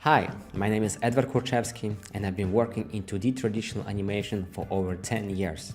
Hi, my name is Edward Kurczewski and I've been working in 2D traditional animation for over 10 years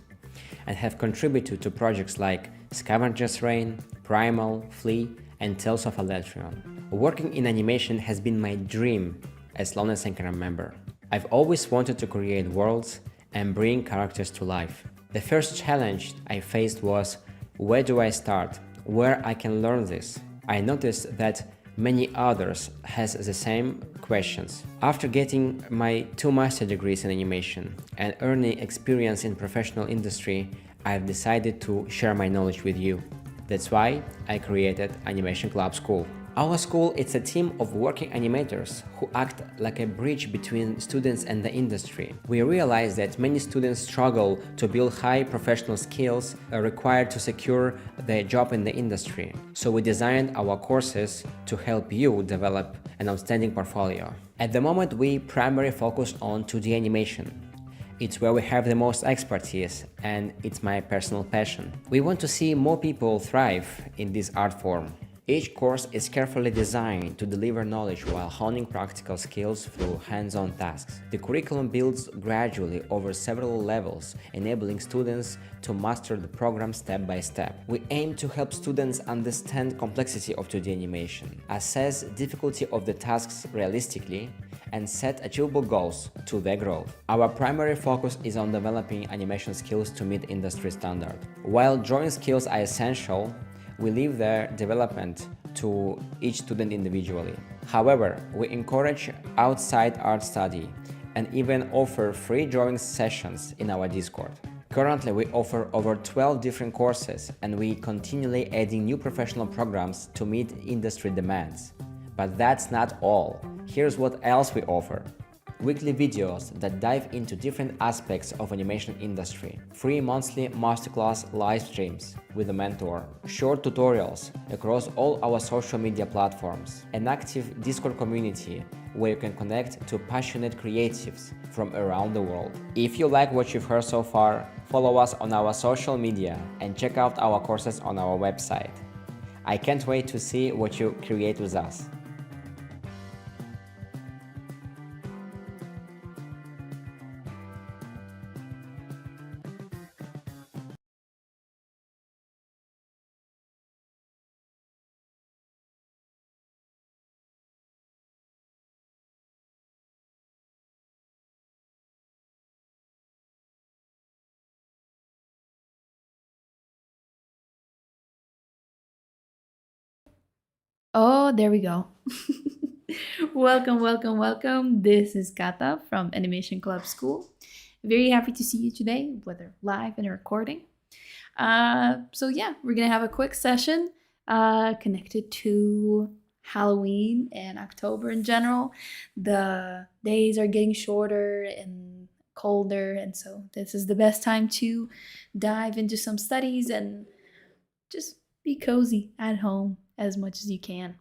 and have contributed to projects like Scavenger's Reign, Primal, Flea and Tales of Alatreon. Working in animation has been my dream as long as I can remember. I've always wanted to create worlds and bring characters to life. The first challenge I faced was, where do I start? Where I can learn this? I noticed that many others has the same questions. After getting my 2 master degrees in animation and earning experience in professional industry, I've decided to share my knowledge with you. That's why I created Animation Club School. Our school is a team of working animators who act like a bridge between students and the industry. We realize that many students struggle to build high professional skills required to secure their job in the industry. So we designed our courses to help you develop an outstanding portfolio. At the moment, we primarily focus on 2D animation. It's where we have the most expertise and it's my personal passion. We want to see more people thrive in this art form. Each course is carefully designed to deliver knowledge while honing practical skills through hands-on tasks. The curriculum builds gradually over several levels, enabling students to master the program step by step. We aim to help students understand complexity of 2D animation, assess difficulty of the tasks realistically, and set achievable goals to their growth. Our primary focus is on developing animation skills to meet industry standard. While drawing skills are essential, we leave their development to each student individually. However, we encourage outside art study and even offer free drawing sessions in our Discord. Currently, we offer over 12 different courses and we continually adding new professional programs to meet industry demands. But that's not all. Here's what else we offer. Weekly videos that dive into different aspects of animation industry, free monthly masterclass live streams with a mentor, short tutorials across all our social media platforms, an active Discord community where you can connect to passionate creatives from around the world. If you like what you've heard so far, follow us on our social media and check out our courses on our website. I can't wait to see what you create with us. Oh, there we go. Welcome, welcome, welcome. This is Kata from Animation Club School. Very happy to see you today, whether live and recording. So we're gonna have a quick session connected to Halloween and October in general. The days are getting shorter and colder, and so this is the best time to dive into some studies and just be cozy at home as much as you can.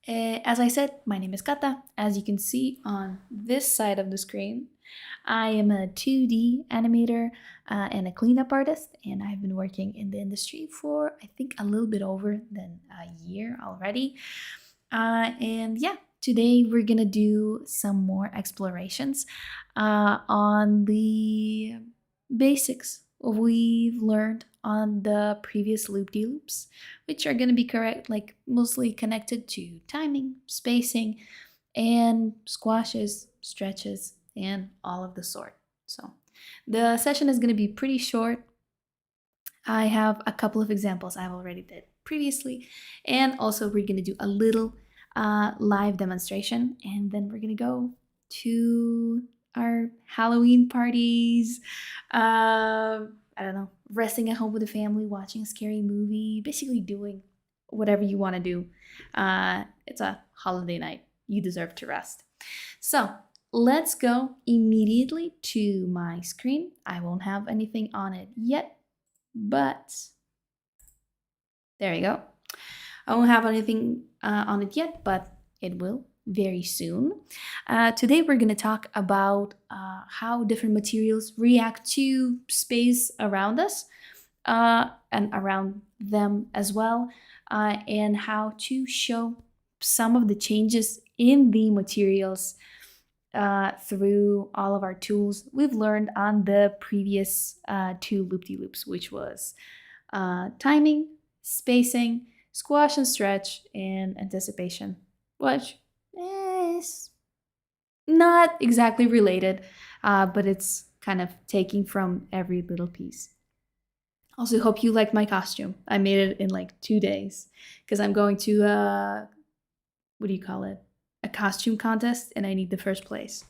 As I said, my name is Kata. As you can see on this side of the screen, I am a 2D animator and a cleanup artist, and I've been working in the industry for I think a little bit over than a year already. Today we're gonna do some more explorations on the basics we've learned on the previous loop-de-loops, which are going to be correct, like mostly connected to timing, spacing, and squashes, stretches, and all of the sort. So the session is going to be pretty short. I have a couple of examples I've already did previously, and also we're going to do a little live demonstration, and then we're going to go to our Halloween parties. I don't know, resting at home with the family, watching a scary movie, basically doing whatever you want to do. It's a holiday night. You deserve to rest. So let's go immediately to my screen. I won't have anything on it yet, but there you go. I won't have anything on it yet, but it will very soon. Today we're going to talk about how different materials react to space around us and around them as well, and how to show some of the changes in the materials through all of our tools we've learned on the previous two loop-de-loops, which was timing, spacing, squash and stretch, and anticipation, which is not exactly related, but it's kind of taking from every little piece. Also, hope you liked my costume. I made it in like 2 days because I'm going to what do you call it? A costume contest, and I need the first place.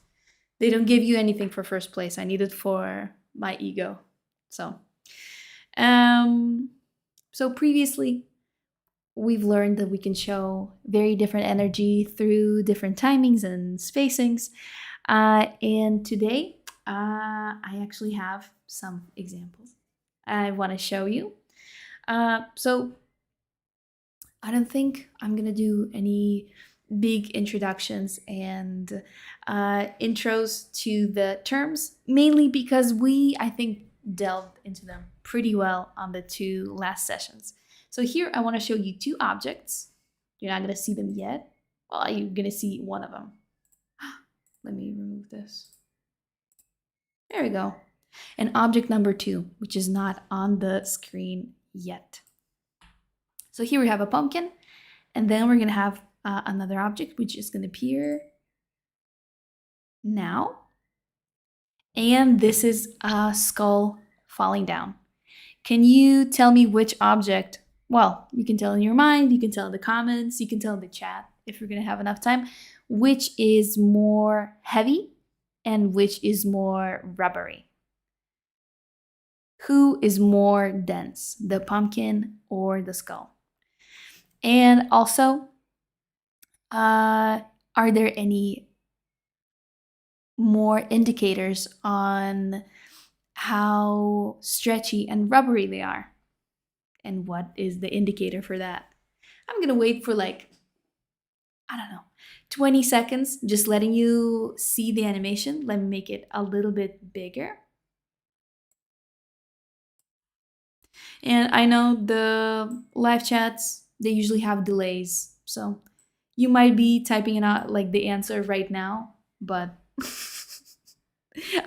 They don't give you anything for first place. I need it for my ego. So, so previously we've learned that we can show very different energy through different timings and spacings. And today, I actually have some examples I want to show you. So I don't think I'm gonna do any big introductions and intros to the terms, mainly because I think, delved into them pretty well on the 2 last sessions. So here I want to show you 2 objects. You're not gonna see them yet. Well, you're gonna see one of them. Let me remove this. There we go. And object number 2, which is not on the screen yet. So here we have a pumpkin, and then we're gonna have another object, which is gonna appear now. And this is a skull falling down. Can you tell me which object? Well, you can tell in your mind, you can tell in the comments, you can tell in the chat if you're gonna have enough time, which is more heavy and which is more rubbery. Who is more dense, the pumpkin or the skull? And also, are there any more indicators on how stretchy and rubbery they are? And what is the indicator for that? I'm gonna wait for like, I don't know, 20 seconds, just letting you see the animation. Let me make it a little bit bigger. And I know the live chats, they usually have delays. So you might be typing it out like the answer right now, but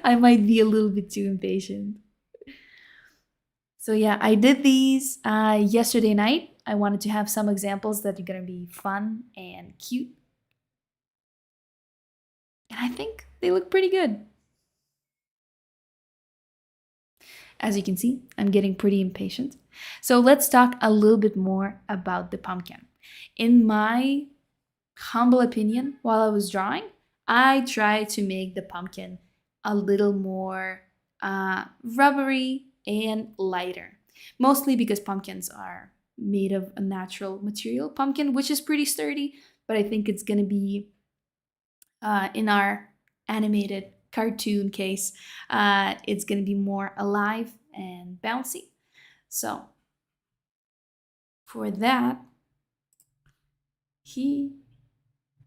I might be a little bit too impatient. So yeah, I did these yesterday night. I wanted to have some examples that are gonna be fun and cute. And I think they look pretty good. As you can see, I'm getting pretty impatient. So let's talk a little bit more about the pumpkin. In my humble opinion, while I was drawing, I tried to make the pumpkin a little more rubbery and lighter. Mostly because pumpkins are made of a natural material. Pumpkin, which is pretty sturdy, but I think it's gonna be, in our animated cartoon case, it's gonna be more alive and bouncy. So for that,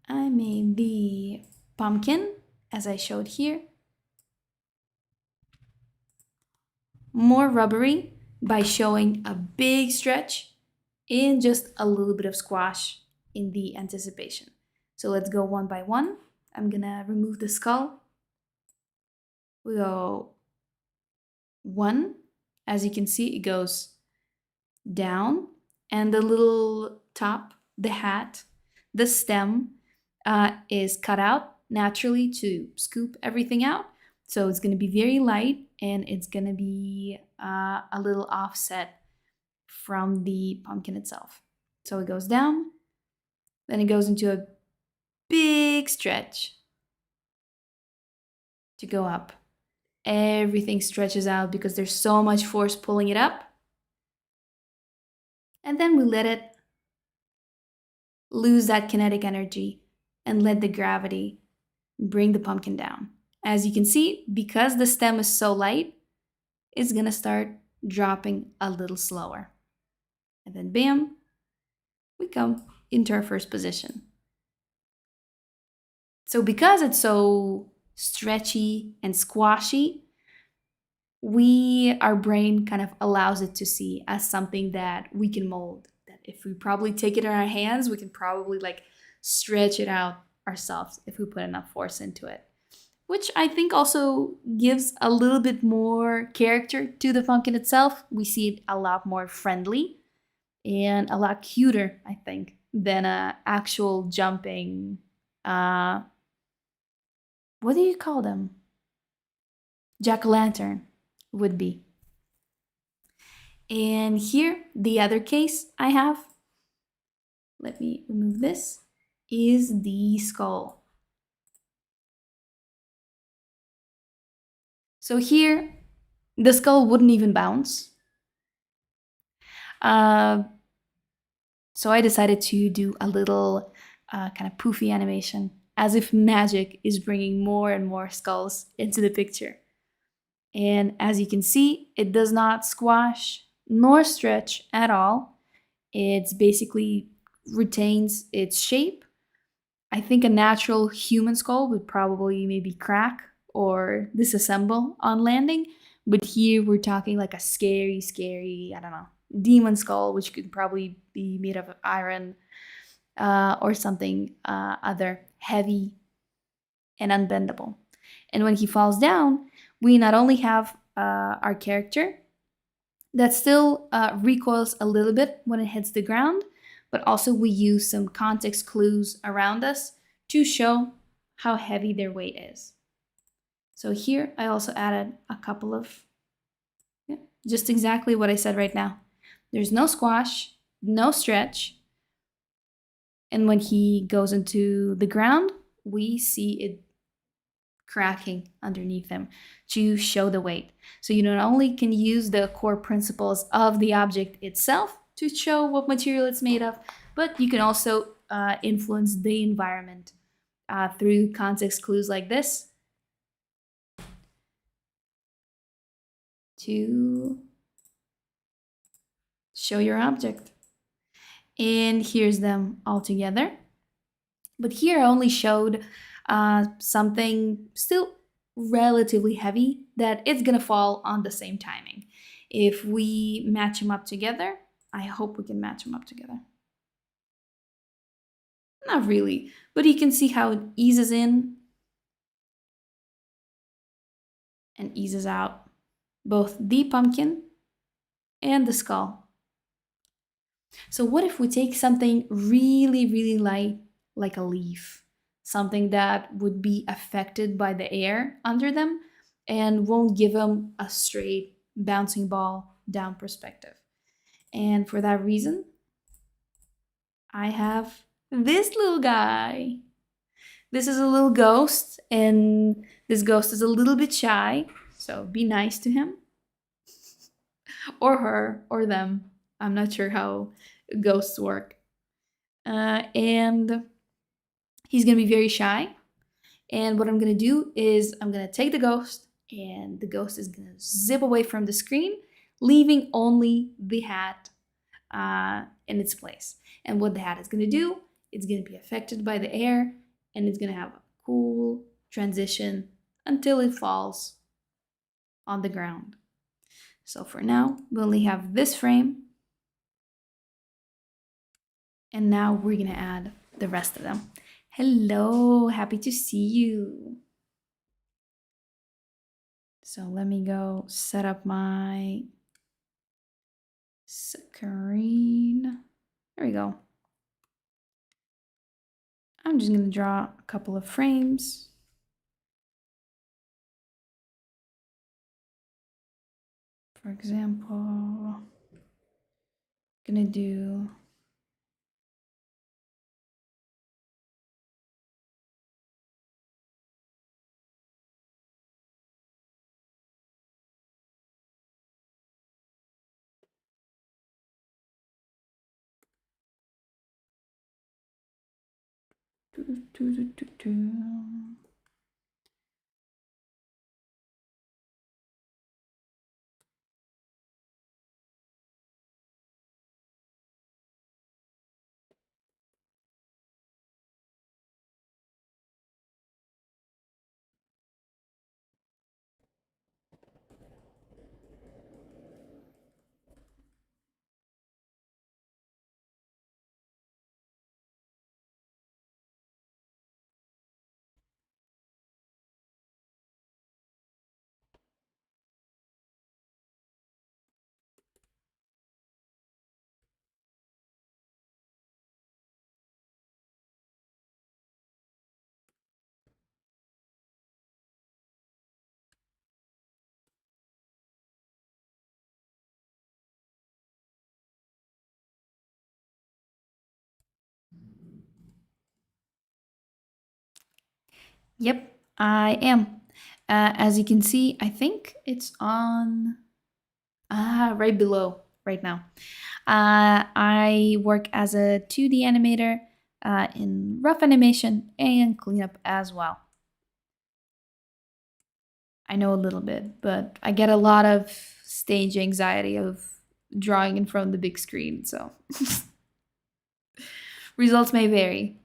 I made the pumpkin, as I showed here, more rubbery by showing a big stretch and just a little bit of squash in the anticipation. So let's go one by one. I'm gonna remove the skull. We go 1. As you can see, it goes down, and the little top, the hat, the stem is cut out naturally to scoop everything out. So it's gonna be very light, and it's gonna be a little offset from the pumpkin itself. So it goes down, then it goes into a big stretch to go up. Everything stretches out because there's so much force pulling it up. And then we let it lose that kinetic energy and let the gravity bring the pumpkin down. As you can see, because the stem is so light, it's gonna start dropping a little slower. And then bam, we come into our first position. So because it's so stretchy and squashy, our brain kind of allows it to see as something that we can mold. That if we probably take it in our hands, we can probably like stretch it out ourselves if we put enough force into it. Which I think also gives a little bit more character to the pumpkin itself. We see it a lot more friendly and a lot cuter, I think, than a actual jumping. What do you call them? Jack o' lantern would be. And here, the other case I have, let me remove this, is the skull. So here, the skull wouldn't even bounce. So I decided to do a little kind of poofy animation, as if magic is bringing more and more skulls into the picture. And as you can see, it does not squash nor stretch at all. It's basically retains its shape. I think a natural human skull would probably maybe crack or disassemble on landing, but here we're talking like a scary, scary, I don't know, demon skull, which could probably be made of iron or something other heavy and unbendable. And when he falls down, we not only have our character that still recoils a little bit when it hits the ground, but also we use some context clues around us to show how heavy their weight is. So here I also added a couple of, just exactly what I said right now. There's no squash, no stretch, and when he goes into the ground, we see it cracking underneath him to show the weight. So you not only can use the core principles of the object itself to show what material it's made of, but you can also influence the environment through context clues like this to show your object. And here's them all together. But here I only showed something still relatively heavy that it's gonna fall on the same timing. If we match them up together, I hope we can match them up together. Not really, but you can see how it eases in and eases out, both the pumpkin and the skull. So what if we take something really, really light, like a leaf, something that would be affected by the air under them and won't give them a straight bouncing ball down perspective. And for that reason, I have this little guy. This is a little ghost, and this ghost is a little bit shy, so be nice to him. Or her, or them. I'm not sure how ghosts work. And he's gonna be very shy. And what I'm gonna do is I'm gonna take the ghost, and the ghost is gonna zip away from the screen, leaving only the hat in its place. And what the hat is gonna do, it's gonna be affected by the air, and it's gonna have a cool transition until it falls on the ground. So for now, we only have this frame. And now we're gonna add the rest of them. Hello, happy to see you. So let me go set up my screen. There we go. I'm just gonna draw a couple of frames. For example, gonna do Yep, I am. As you can see, I think it's on right below right now. I work as a 2D animator in rough animation and cleanup as well. I know a little bit, but I get a lot of stage anxiety of drawing in front of the big screen, so results may vary.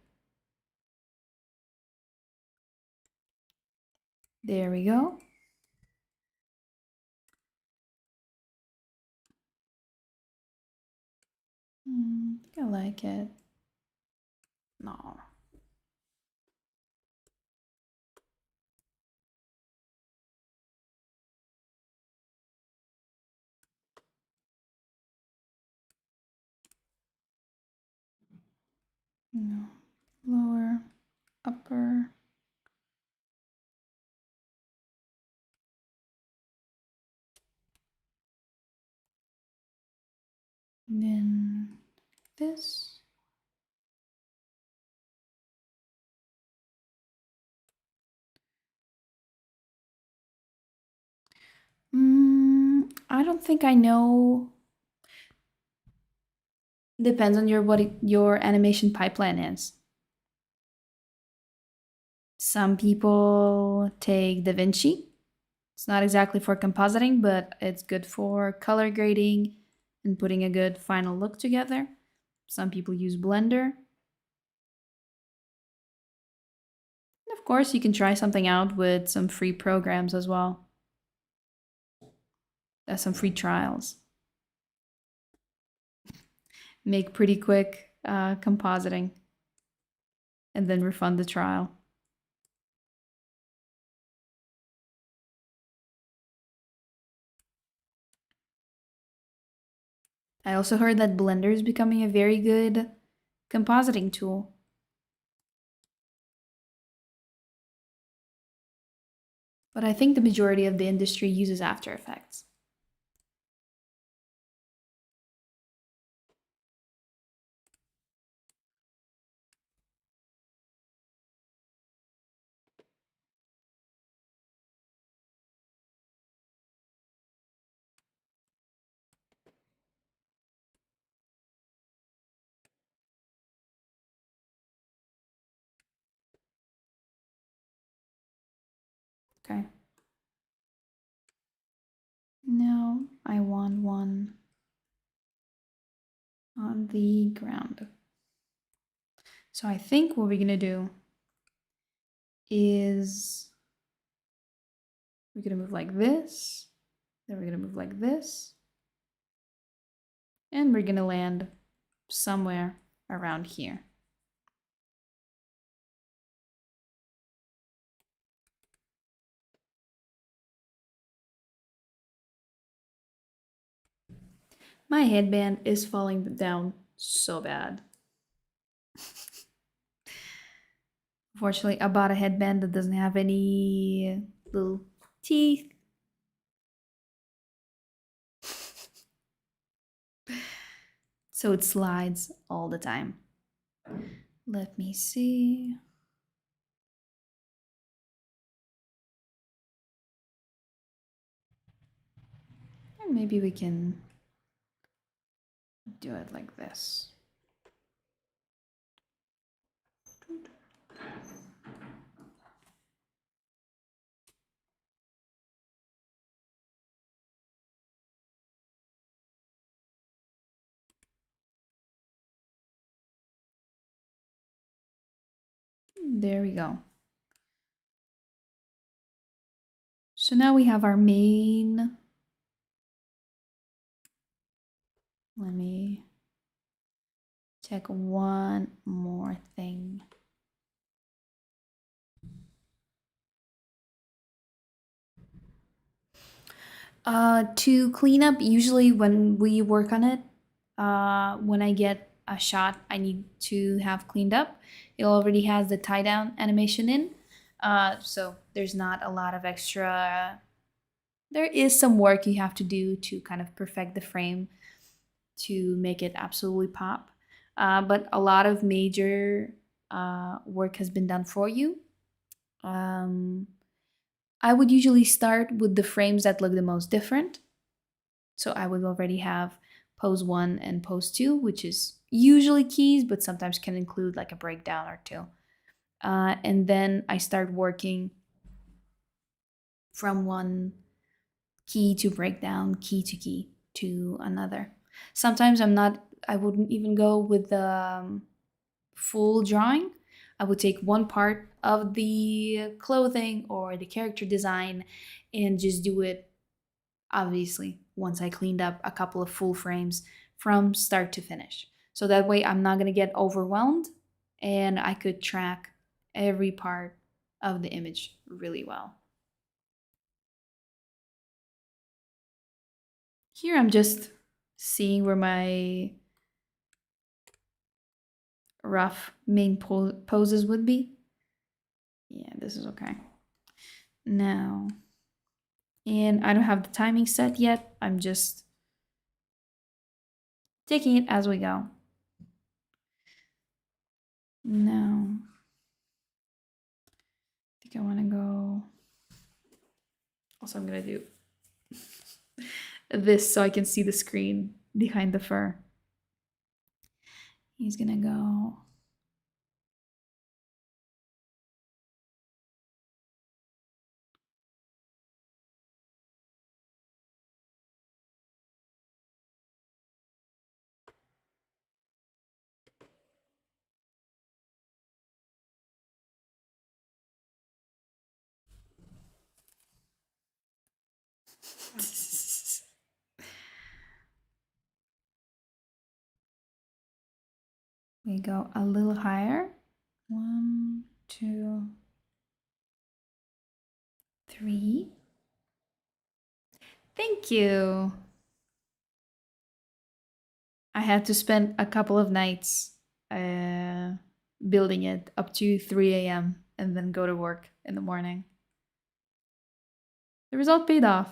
There we go. I like it. No. No. Lower, upper. And then this. I don't think I know. Depends on your animation pipeline is. Some people take DaVinci. It's not exactly for compositing, but it's good for color grading and putting a good final look together. Some people use Blender. And of course, you can try something out with some free programs as well. Some free trials. Make pretty quick compositing and then refund the trial. I also heard that Blender is becoming a very good compositing tool. But I think the majority of the industry uses After Effects. Okay. Now I want one on the ground. So I think what we're gonna do is we're gonna move like this, then we're gonna move like this, and we're gonna land somewhere around here. My headband is falling down so bad. Unfortunately, I bought a headband that doesn't have any little teeth. So it slides all the time. Let me see. And maybe we can do it like this. There we go. So now we have our main. Let me check one more thing. To clean up, usually when we work on it, when I get a shot I need to have cleaned up, it already has the tie down animation in. So there's not a lot of extra. There is some work you have to do to kind of perfect the frame to make it absolutely pop. But a lot of major work has been done for you. Um, I would usually start with the frames that look the most different. So I would already have pose 1 and pose 2, which is usually keys, but sometimes can include like a breakdown or two. And then I start working from one key to breakdown, key to another. Sometimes I wouldn't even go with the full drawing. I would take one part of the clothing or the character design and just do it, obviously, once I cleaned up a couple of full frames from start to finish. So that way I'm not going to get overwhelmed and I could track every part of the image really well. Here I'm just seeing where my rough main poses would be. Yeah, this is okay. Now, and I don't have the timing set yet. I'm just taking it as we go. Now, I think I want to go. Also, I'm going to do this so I can see the screen behind the fur. He's going to go. We go a little higher. 1, 2, 3. Thank you. I had to spend a couple of nights building it up to 3 a.m. and then go to work in the morning. The result paid off.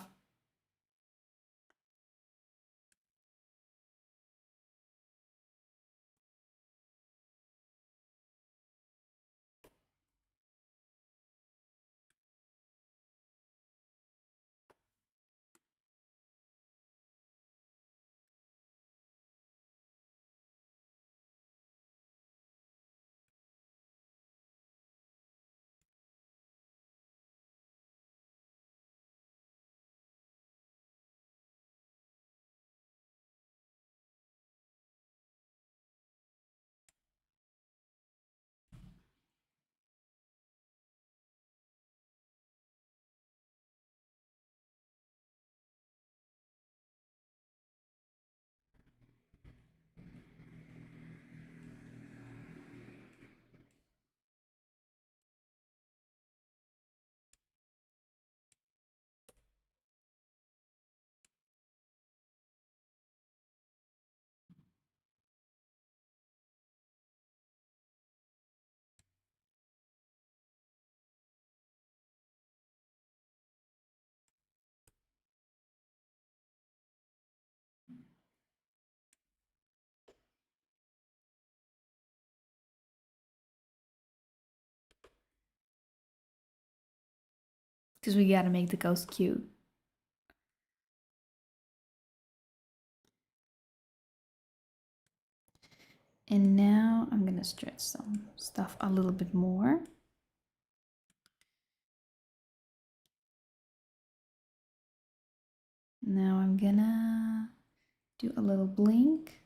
Because we gotta make the ghost cute. And now I'm gonna stretch some stuff a little bit more. Now I'm gonna do a little blink.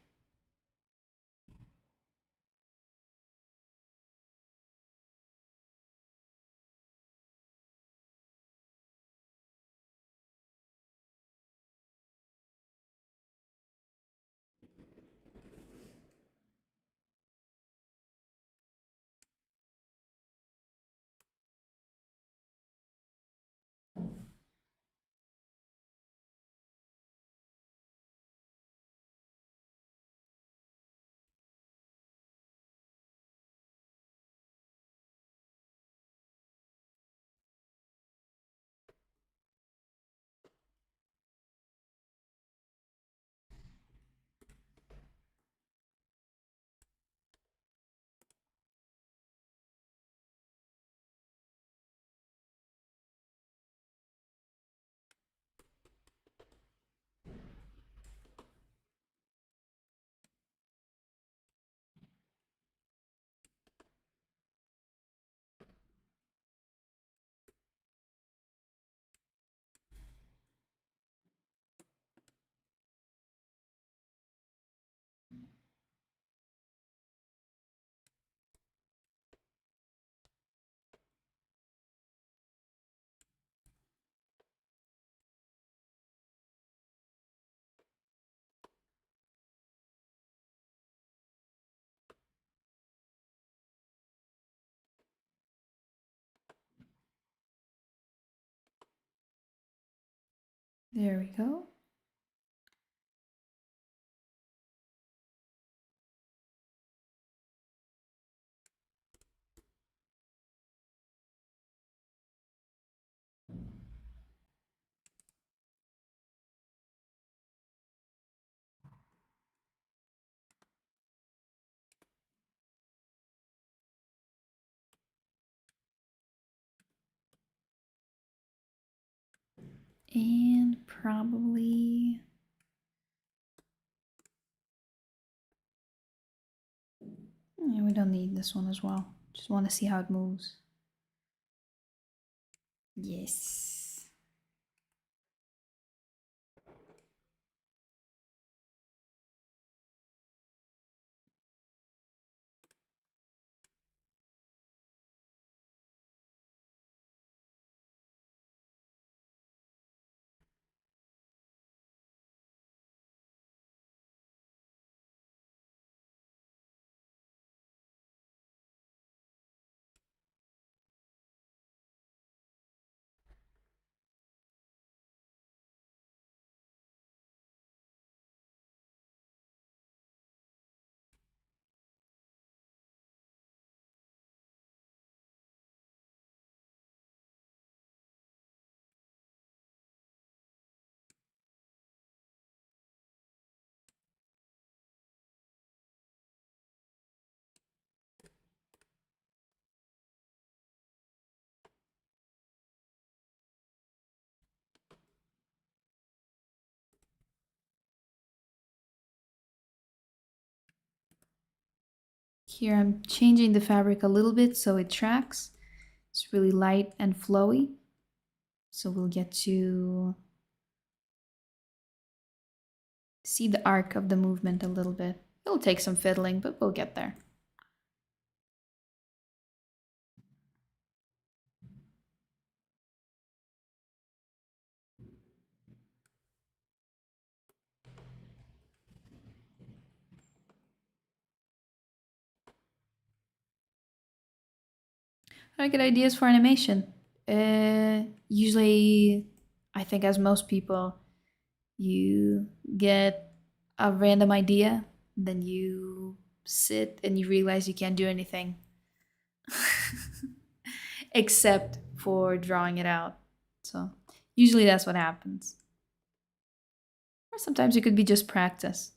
There we go. And probably, yeah, we don't need this one as well. Just want to see how it moves. Yes. Here I'm changing the fabric a little bit so it tracks. It's really light and flowy. So we'll get to see the arc of the movement a little bit. It'll take some fiddling, but we'll get there. I get ideas for animation. Usually, I think as most people, you get a random idea, then you sit and you realize you can't do anything except for drawing it out. So usually that's what happens. Or sometimes it could be just practice.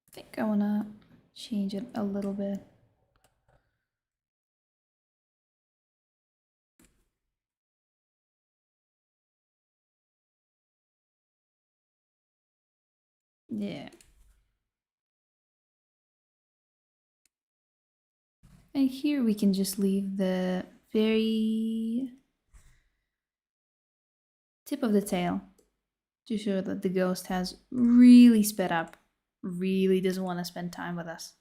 I think I want to change it a little bit. Yeah. And here we can just leave the very tip of the tail to show that the ghost has really sped up, really doesn't want to spend time with us.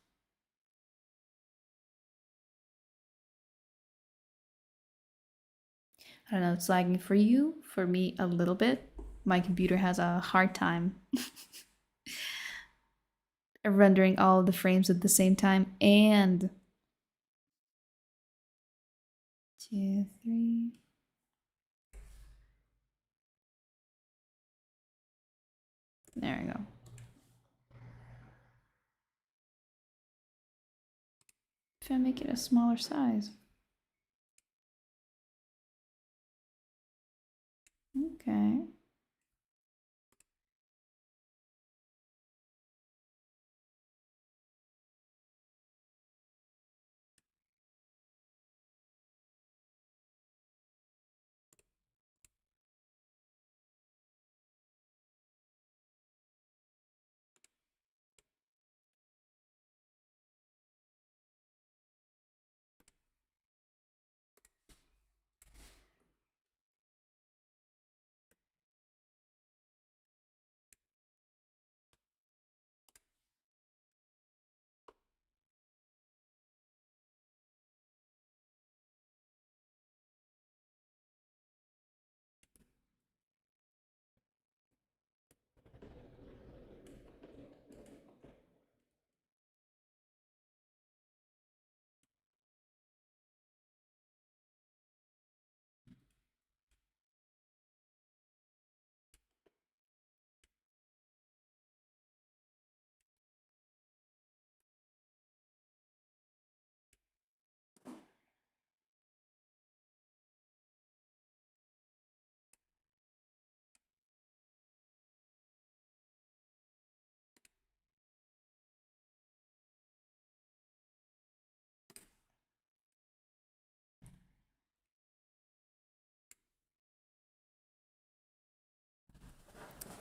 I don't know, it's lagging for you, for me a little bit. My computer has a hard time rendering all of the frames at the same time, and 2, 3. There we go. If I make it a smaller size. Okay.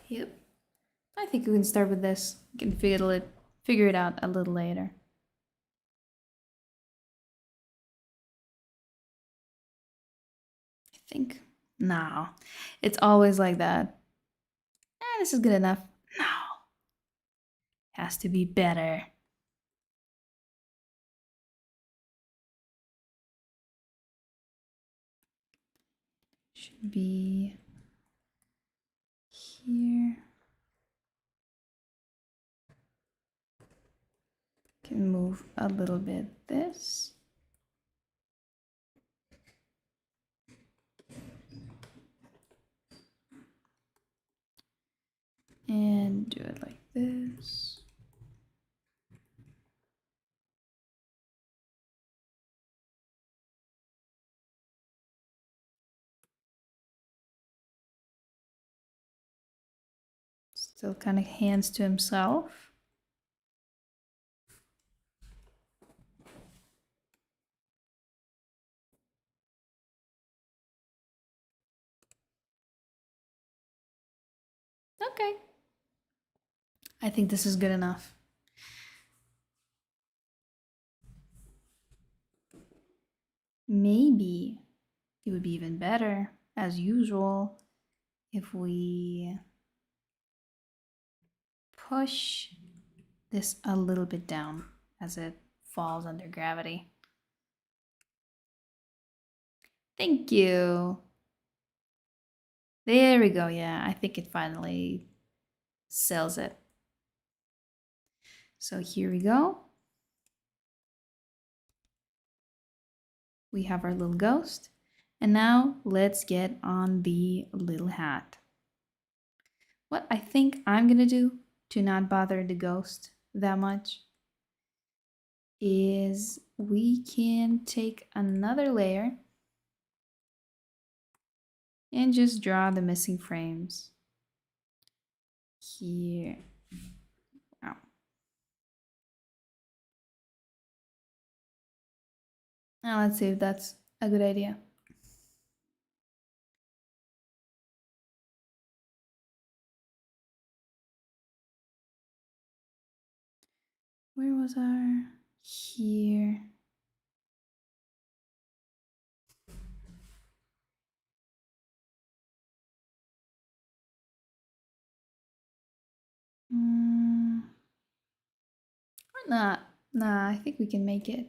Yep. I think we can start with this. We can figure it out a little later. I think. No. It's always like that. This is good enough. No. Has to be better. Should be here. Can move a little bit this. And do it like this. Still kind of hands to himself. Okay. I think this is good enough. Maybe it would be even better, as usual, if we push this a little bit down as it falls under gravity. Thank you. There we go. Yeah, I think it finally sells it. So here we go. We have our little ghost. And now let's get on the little hat. What I think I'm gonna do to not bother the ghost that much is we can take another layer and just draw the missing frames here. Wow. Now let's see if that's a good idea. Where was our here? Or not. Nah, I think we can make it.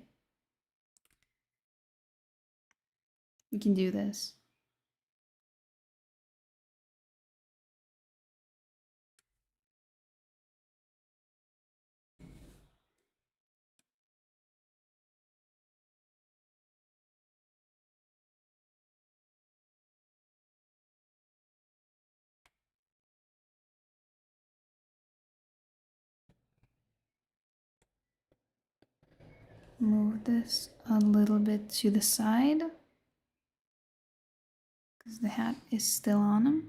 We can do this. Move this a little bit to the side because the hat is still on him.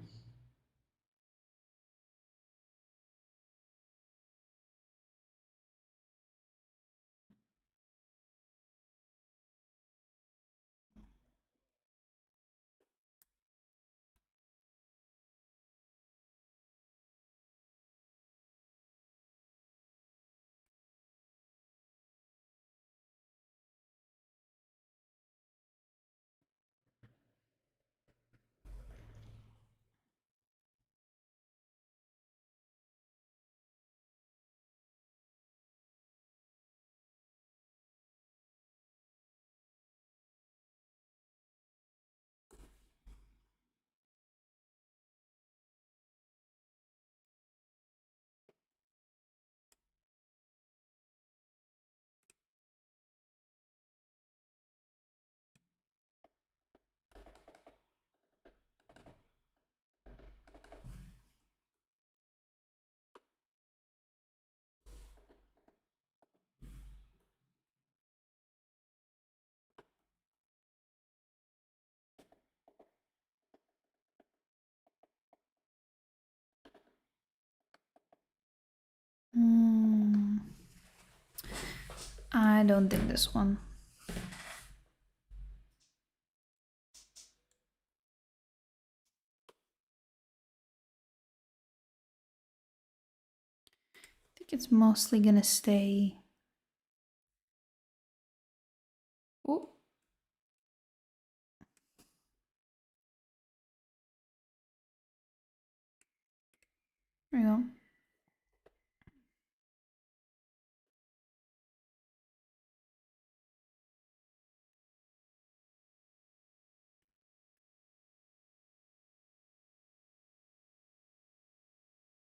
I don't think this one. I think it's mostly gonna stay. Oh. There we go.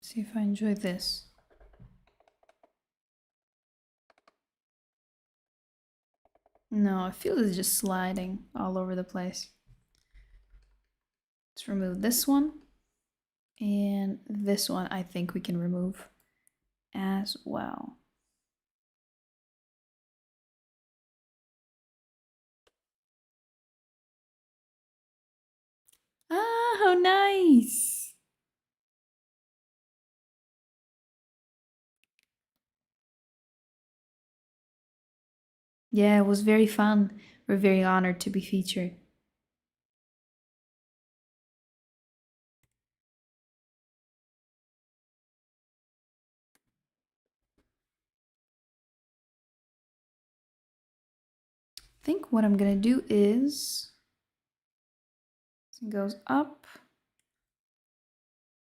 See if I enjoy this. No, I feel it's just sliding all over the place. Let's remove this one. And this one I think we can remove as well. Ah, how nice! Yeah, it was very fun. We're very honored to be featured. I think what I'm gonna do is it goes up.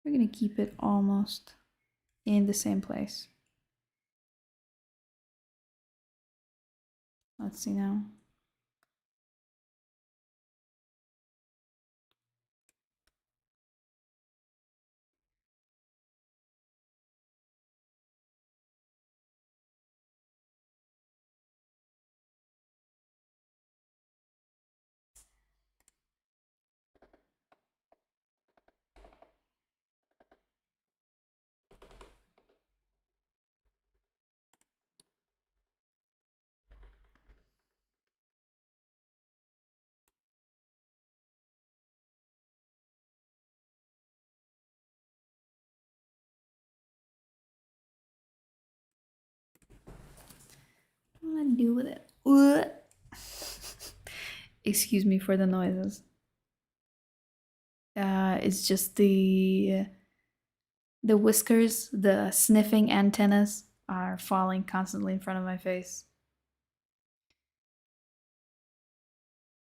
We're gonna keep it almost in the same place. Let's see now. What am I gonna do with it? Excuse me for the noises. It's just the whiskers, the sniffing antennas are falling constantly in front of my face.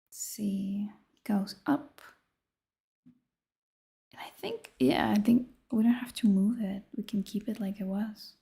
Let's see, goes up. And I think, yeah, I think we don't have to move it. We can keep it like it was.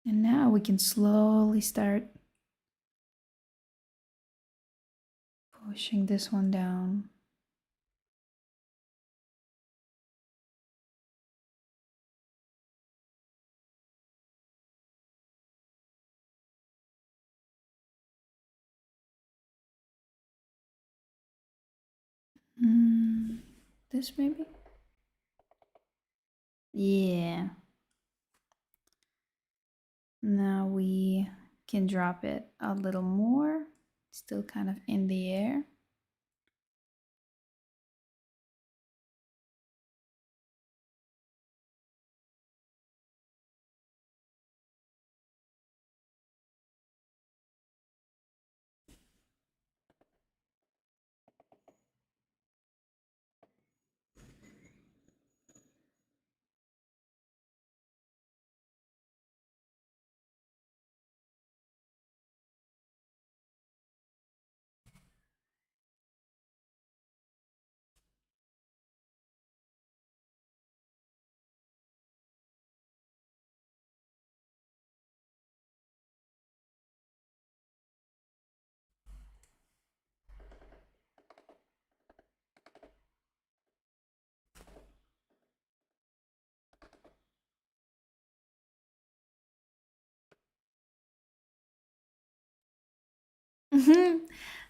And now we can slowly start Pushing this one down. This maybe? Yeah. Now we can drop it a little more. Still kind of in the air.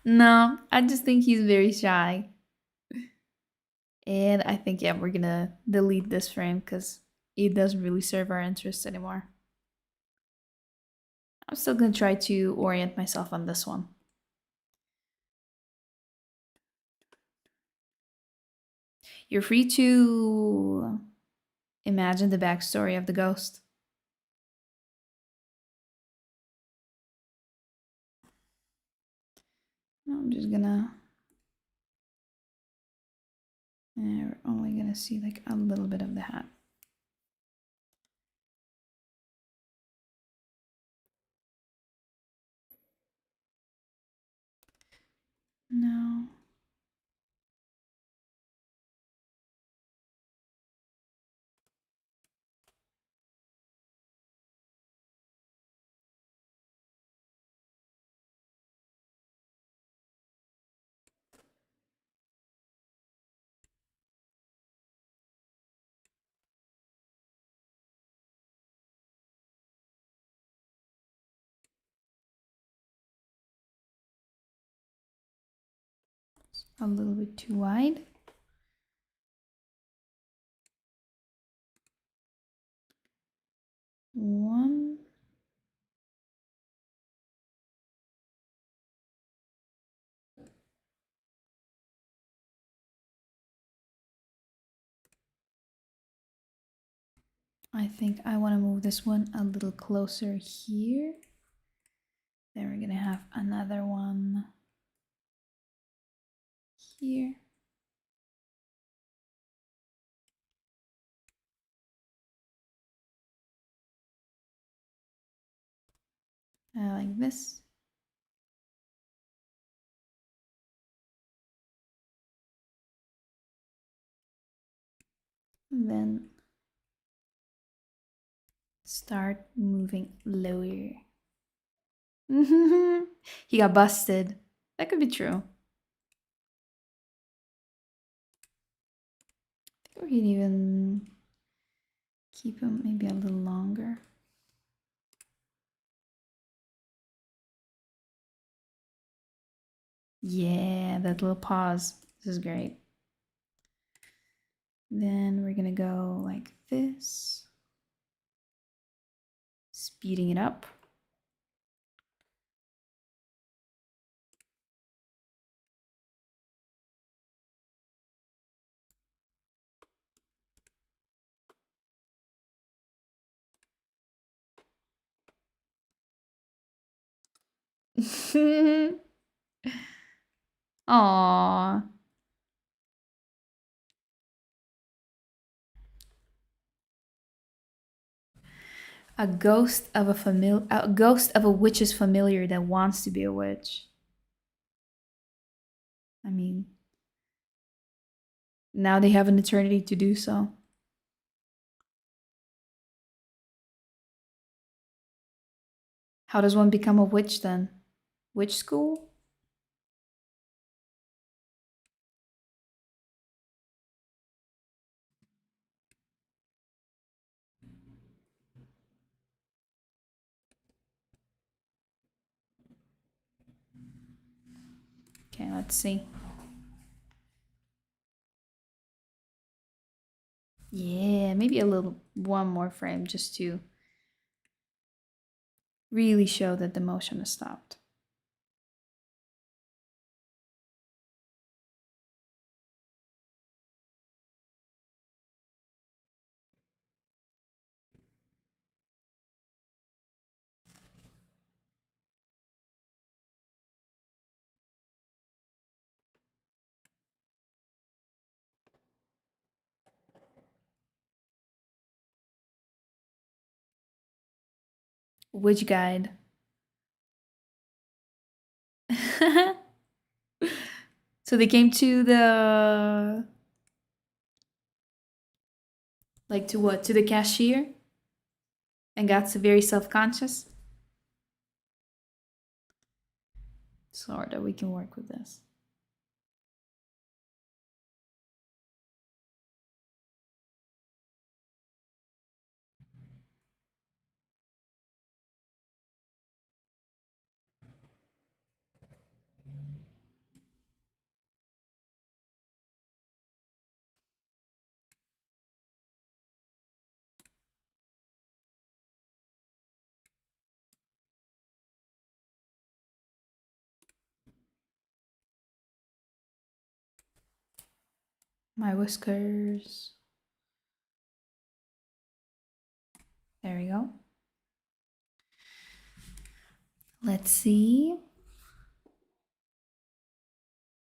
No, I just think he's very shy. And I think, yeah, we're gonna delete this frame because it doesn't really serve our interests anymore. I'm still gonna try to orient myself on this one. You're free to imagine the backstory of the ghost. I'm just gonna... we're only gonna see like a little bit of the hat. No. A little bit too wide. One. I think I want to move this one a little closer here. Then we're gonna have another one here. Like this. And then start moving lower. He got busted. That could be true. I think we can even keep him maybe a little longer. Yeah, that little pause. This is great. Then we're gonna go like this. Speeding it up. Aww. A ghost of a witch's familiar that wants to be a witch. I mean, now they have an eternity to do so. How does one become a witch then? Witch school? Let's see. Yeah, maybe a little one more frame just to really show that the motion has stopped. Which guide? So they came to the, like, to what? To the cashier? And got so very self-conscious? Sort of, we can work with this. My whiskers. There we go. Let's see.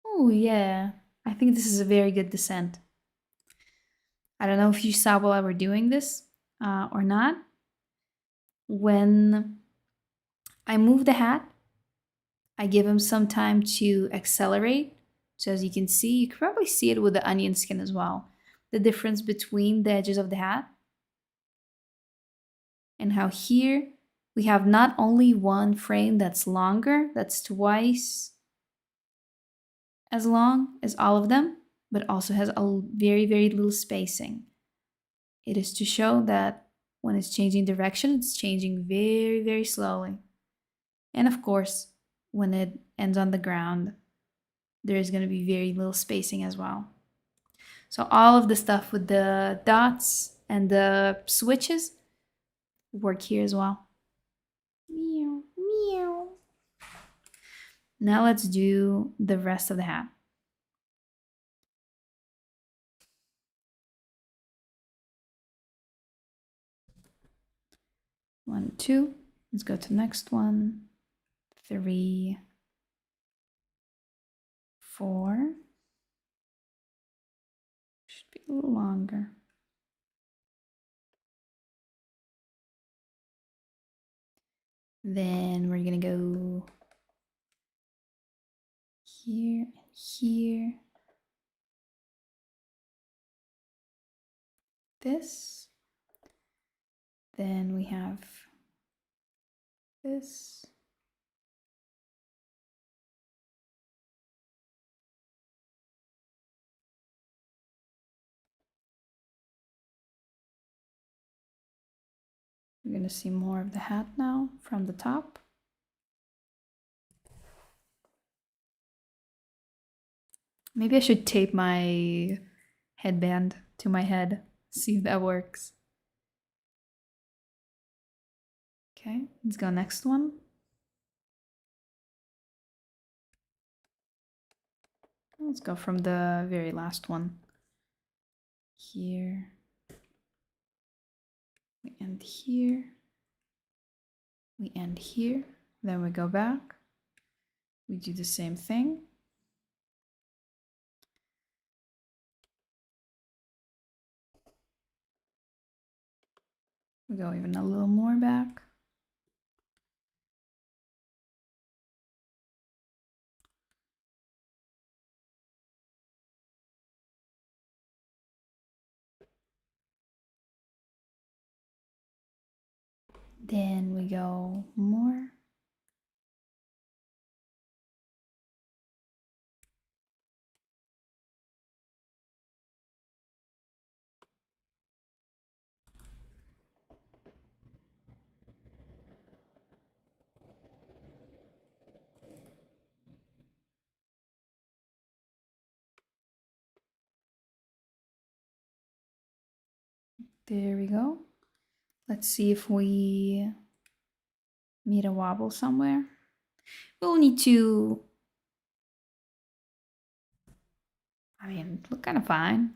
Oh, yeah. I think this is a very good descent. I don't know if you saw while I were doing this or not. When I move the hat, I give him some time to accelerate. So as you can see, you can probably see it with the onion skin as well. The difference between the edges of the hat. And how here we have not only one frame that's longer, that's twice as long as all of them, but also has a very, very little spacing. It is to show that when it's changing direction, it's changing very, very slowly. And of course, when it ends on the ground, there is going to be very little spacing as well. So all of the stuff with the dots and the switches work here as well. Meow, meow. Now let's do the rest of the hat. One, two. Let's go to the next one. 3, 4. Should be a little longer. Then we're gonna go here and here. This. Then we have this. We're gonna see more of the hat now from the top. Maybe I should tape my headband to my head, see if that works. Okay, let's go next one. Let's go from the very last one. Here. We end here. We end here. Then we go back. We do the same thing. We go even a little more back. Then we go more. There we go. Let's see if we meet a wobble somewhere. We'll need to, I mean, look kind of fine.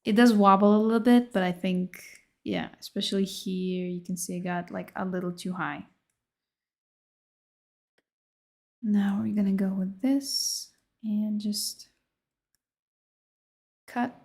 It does wobble a little bit, but I think, yeah, especially here, you can see I got like a little too high. Now we're gonna go with this and just cut.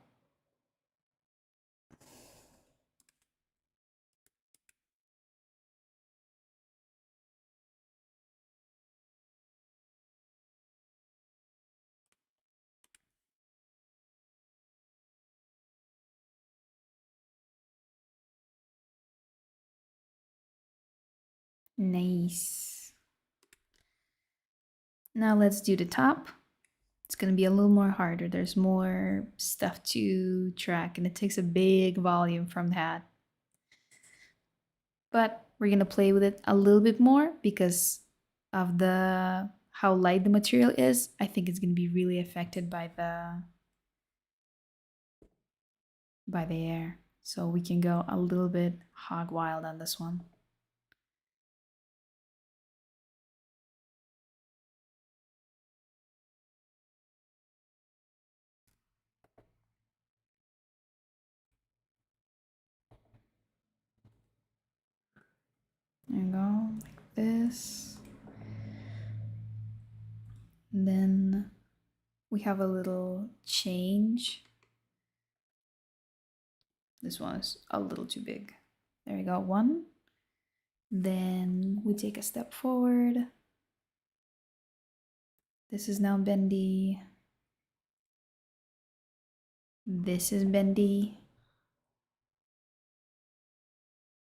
Nice. Now let's do the top. It's gonna be a little more harder. There's more stuff to track and it takes a big volume from that. But we're gonna play with it a little bit more because of the how light the material is. I think it's gonna be really affected by the air. So we can go a little bit hog wild on this one. There you go, like this. And then we have a little change. This one is a little too big. There we go, one. Then we take a step forward. This is now bendy. This is bendy.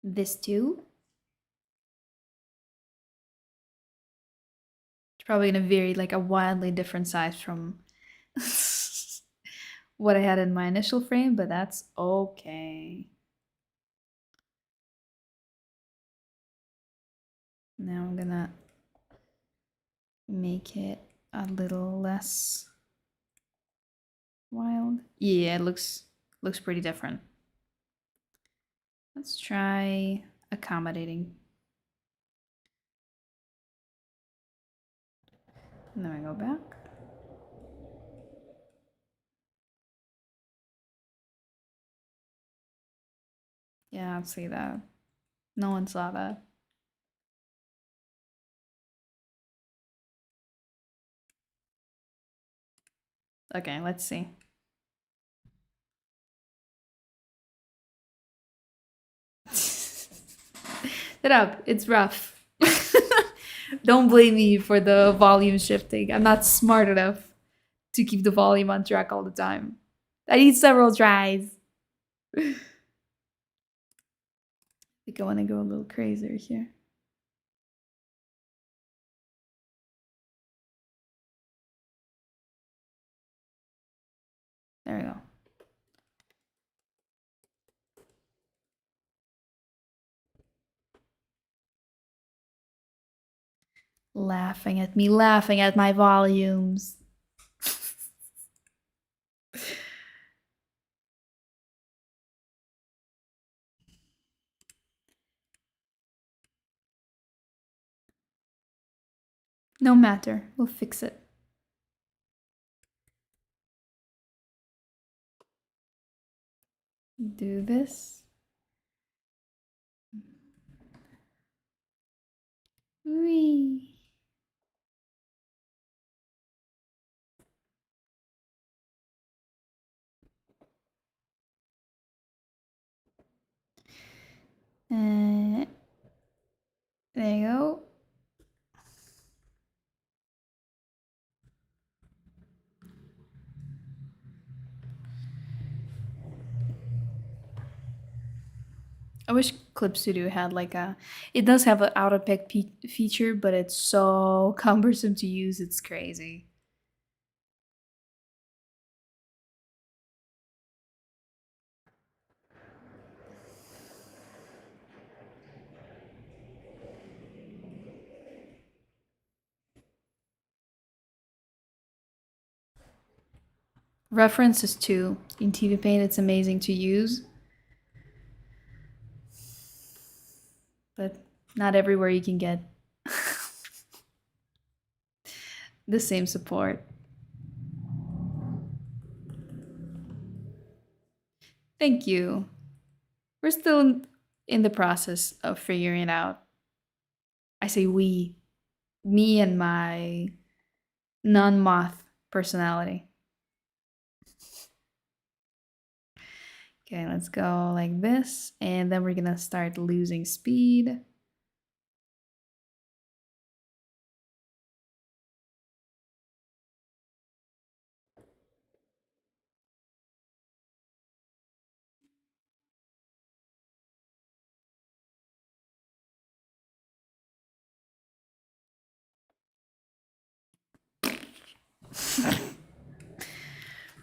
This too. It's probably gonna vary like a wildly different size from what I had in my initial frame, but that's okay. Now I'm gonna make it a little less wild. Yeah, it looks pretty different. Let's try accommodating. And then I go back. Yeah, I'll see that. No one saw that. Okay, let's see. It up. It's rough. Don't blame me for the volume shifting. I'm not smart enough to keep the volume on track all the time. I need several tries. I think I want to go a little crazier here. There we go. Laughing at me, laughing at my volumes. No matter, we'll fix it. Do this. Whee. There you go. I wish Clip Studio had like a. It does have an auto pick feature, but it's so cumbersome to use. It's crazy. References too in TV Paint. It's amazing to use. Not everywhere you can get the same support. Thank you. We're still in the process of figuring it out. I say we, me and my non moth personality. Okay, let's go like this, and then we're gonna start losing speed.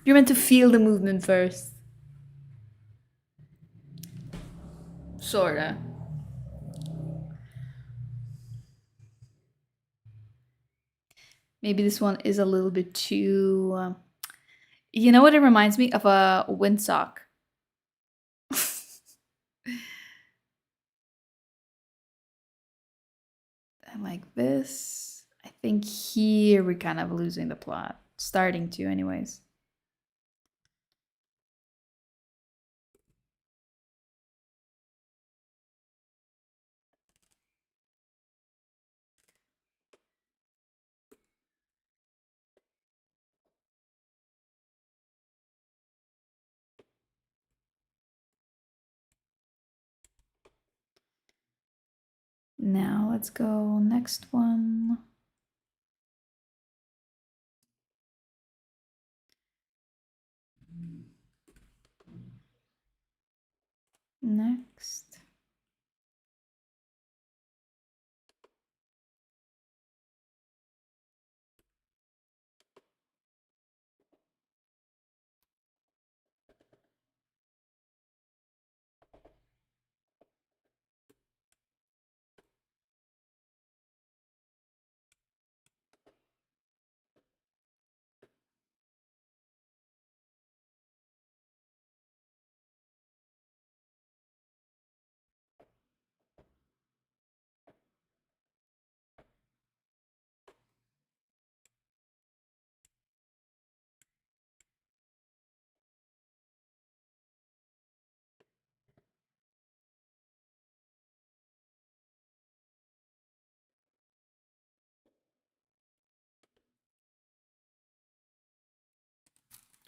You're meant to feel the movement first. Sorta. Maybe this one is a little bit too. You know what it reminds me of? A windsock. And like this. I think here we're kind of losing the plot. Starting to, anyways. Now let's go next one. Next.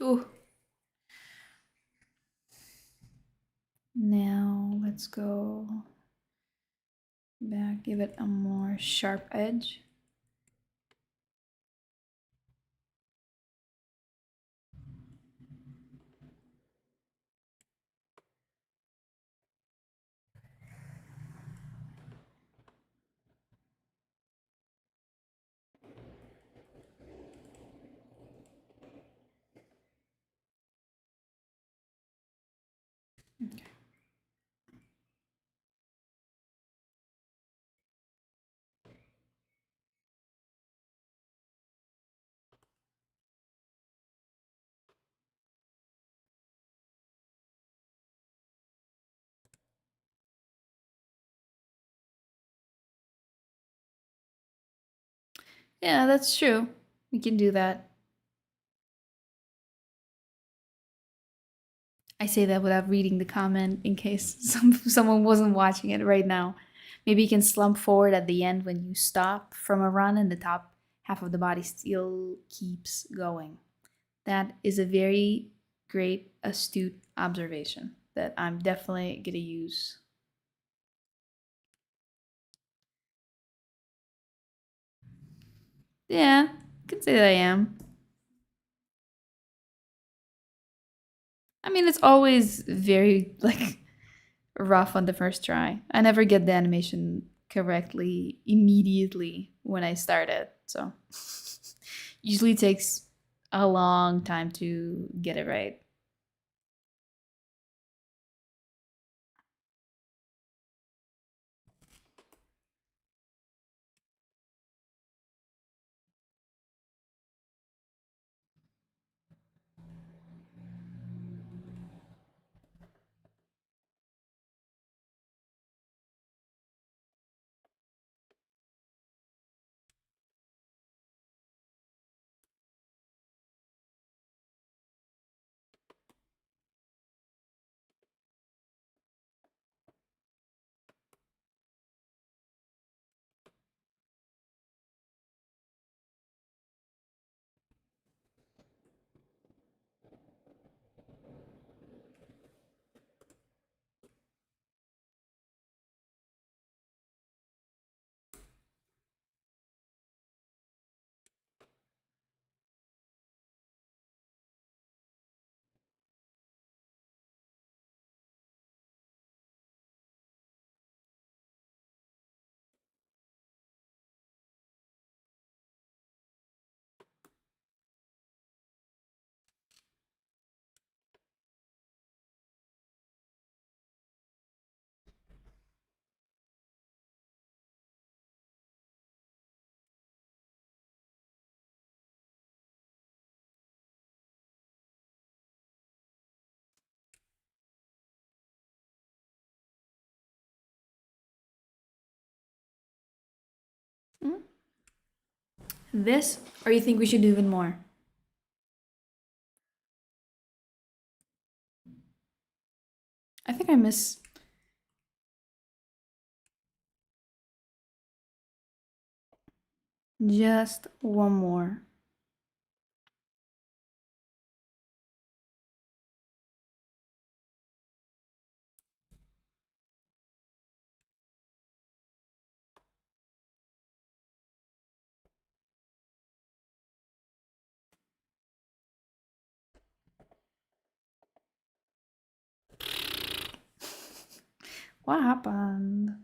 Ooh. Now let's go back, give it a more sharp edge. Okay. Yeah, that's true. We can do that. I say that without reading the comment in case someone wasn't watching it right now. Maybe you can slump forward at the end when you stop from a run and the top half of the body still keeps going. That is a very great, astute observation that I'm definitely going to use. Yeah, I can say that I am. I mean, it's always very like rough on the first try. I never get the animation correctly immediately when I start it. So usually takes a long time to get it right. Hmm? This, or you think we should do even more? I think I miss. Just one more. What happened?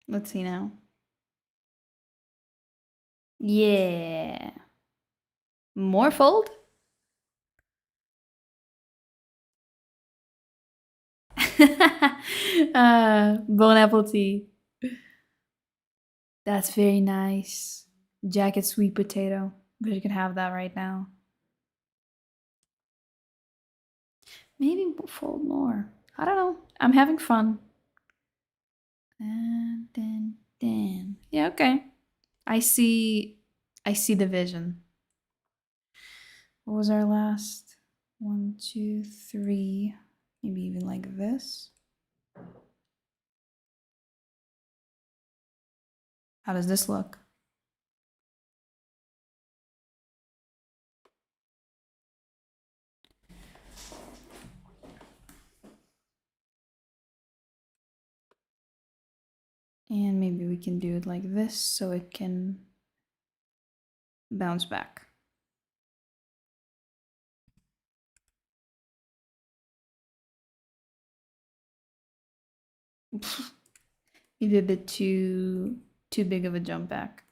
Let's see now. Yeah. More fold? Bon apple tea. That's very nice. Jacket sweet potato. But you can have that right now. Maybe fold more. I don't know. I'm having fun. Dun. Yeah, okay. I see I see the vision. What was our last? One, two, three. Maybe even like this. How does this look? And maybe we can do it like this so it can bounce back. Maybe a bit too big of a jump back.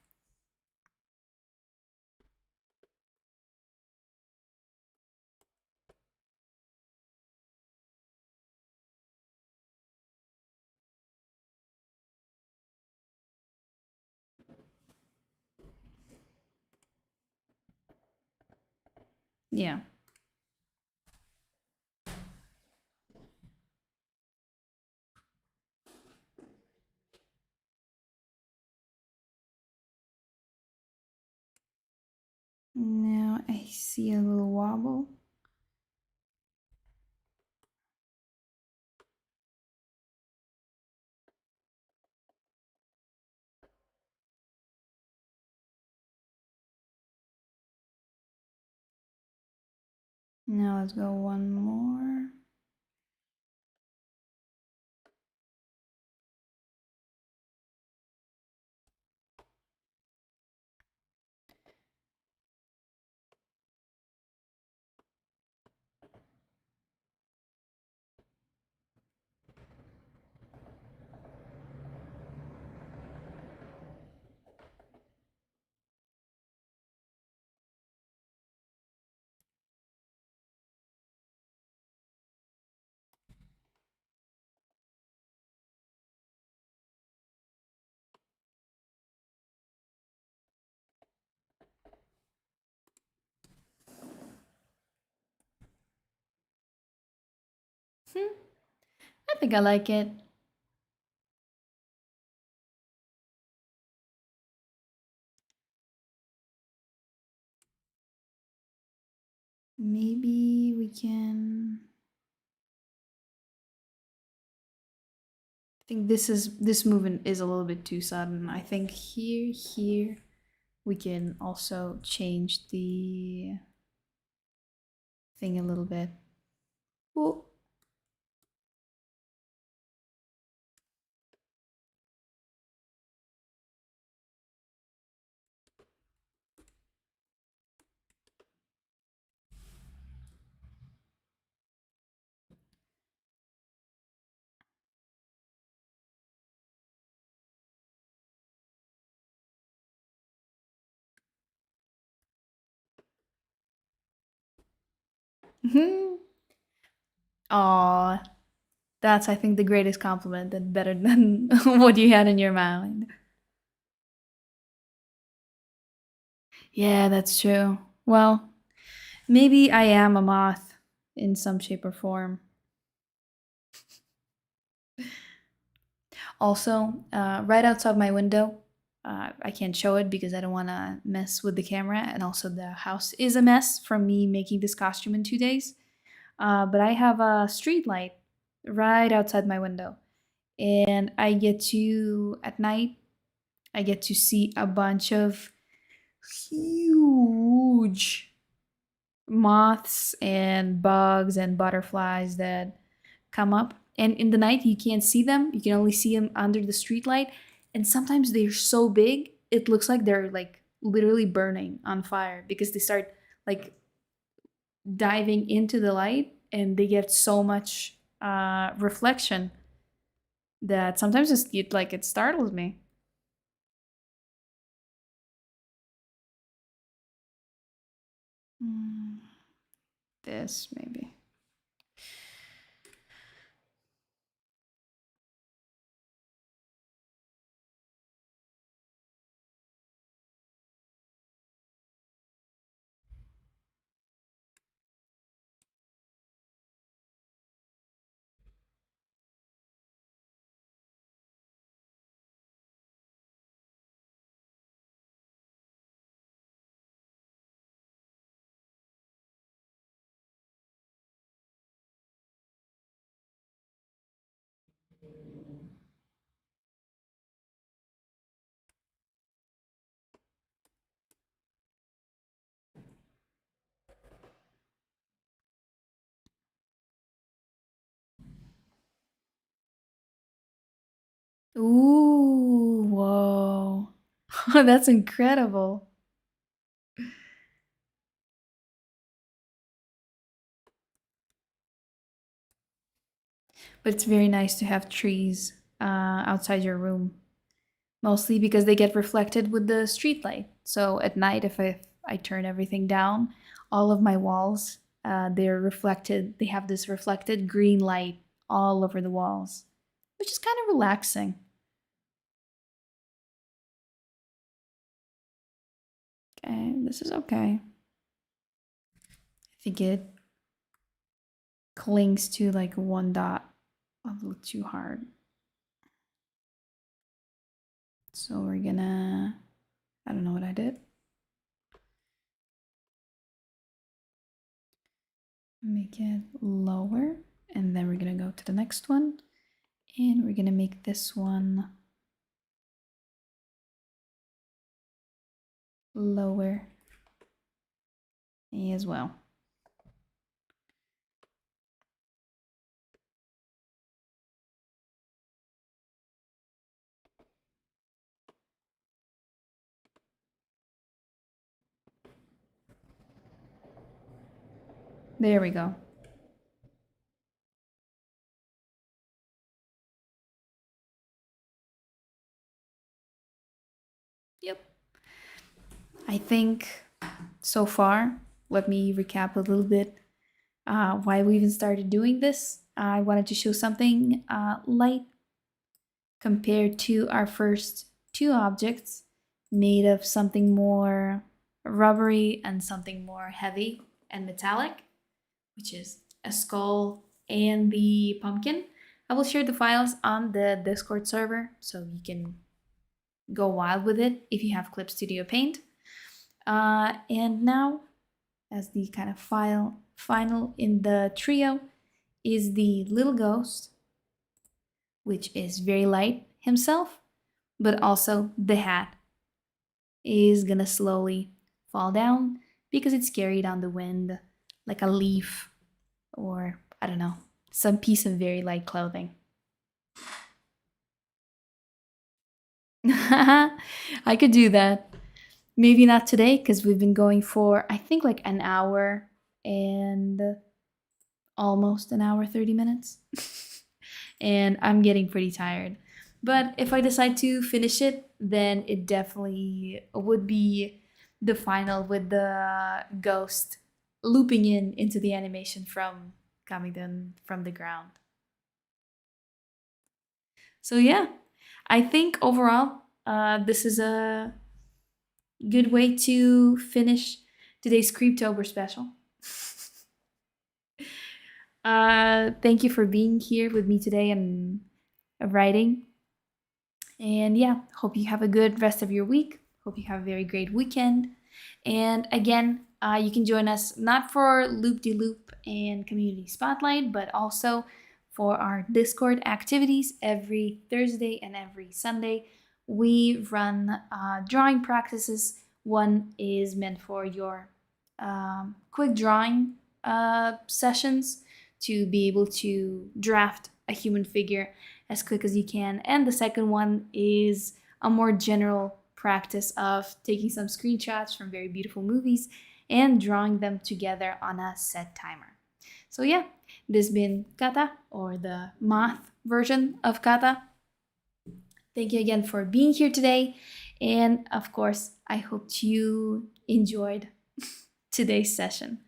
Yeah. Now I see a little wobble. Now let's go one more. I think I like it. Maybe we can. I think this movement is a little bit too sudden. I think here we can also change the thing a little bit. Oh. Aw, that's, I think, the greatest compliment and better than what you had in your mind. Yeah, that's true. Well, maybe I am a moth in some shape or form. Also, right outside my window, I can't show it because I don't want to mess with the camera, and also the house is a mess from me making this costume in 2 days. But I have a street light right outside my window, and I get to, at night, I get to see a bunch of huge moths and bugs and butterflies that come up. And in the night, you can't see them. You can only see them under the streetlight. And sometimes they're so big, it looks like they're like literally burning on fire because they start like diving into the light and they get so much reflection that sometimes it startles me. Mm, this maybe. Ooh, whoa. That's incredible. But it's very nice to have trees outside your room, mostly because they get reflected with the street light. So at night, if I turn everything down, all of my walls, they're reflected. They have this reflected green light all over the walls, which is kind of relaxing. Okay, this is okay. I think it clings to like one dot a little too hard. So we're gonna, I don't know what I did. Make it lower, and then we're gonna go to the next one, and we're gonna make this one lower as well. There we go. Yep. I think so far, let me recap a little bit why we even started doing this. I wanted to show something light compared to our first two objects made of something more rubbery and something more heavy and metallic, which is a skull and the pumpkin. I will share the files on the Discord server so you can go wild with it if you have Clip Studio Paint. And now, as the kind of final in the trio, is the little ghost, which is very light himself, but also the hat is gonna slowly fall down because it's carried on the wind like a leaf or, I don't know, some piece of very light clothing. I could do that. Maybe not today because we've been going for, I think, like an hour and almost an hour, 30 minutes. And I'm getting pretty tired. But if I decide to finish it, then it definitely would be the final with the ghost looping into the animation from coming down from the ground. So yeah, I think overall, this is a good way to finish today's Creeptober special. Thank you for being here with me today and writing. And yeah, hope you have a good rest of your week. Hope you have a very great weekend. And again, you can join us not for Loop de Loop and Community Spotlight, but also for our Discord activities every Thursday and every Sunday. We run drawing practices. One is meant for your quick drawing sessions to be able to draft a human figure as quick as you can. And the second one is a more general practice of taking some screenshots from very beautiful movies and drawing them together on a set timer. So yeah, this has been Kata, or the math version of Kata. Thank you again for being here today. And of course, I hope you enjoyed today's session.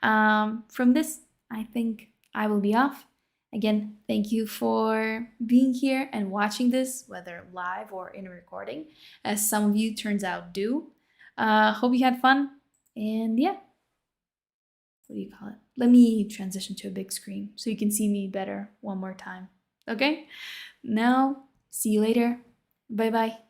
From this, I think I will be off. Again, thank you for being here and watching this, whether live or in a recording, as some of you turns out do. Hope you had fun, and yeah, what do you call it? Let me transition to a big screen so you can see me better one more time. Okay? Now, see you later. Bye bye.